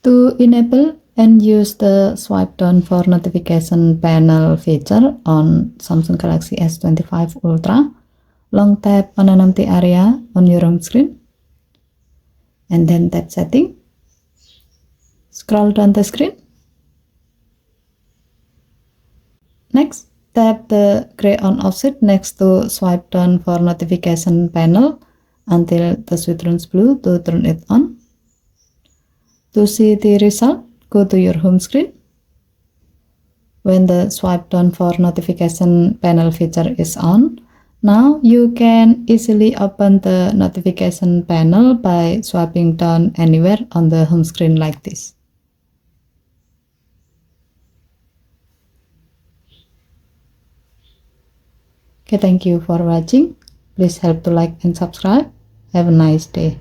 To enable and use the swipe down for notification panel feature on Samsung Galaxy S25 Ultra, long tap on an empty area on your home screen and then tap setting. Scroll down the screen. Next, tap the gray on offset next to swipe down for notification panel until the switch turns blue to turn it on. To see the result, go to your home screen. When the swipe down for notification panel feature is on, now you can easily open the notification panel by swiping down anywhere on the home screen like this. Okay, thank you for watching. Please help to like and subscribe. Have a nice day.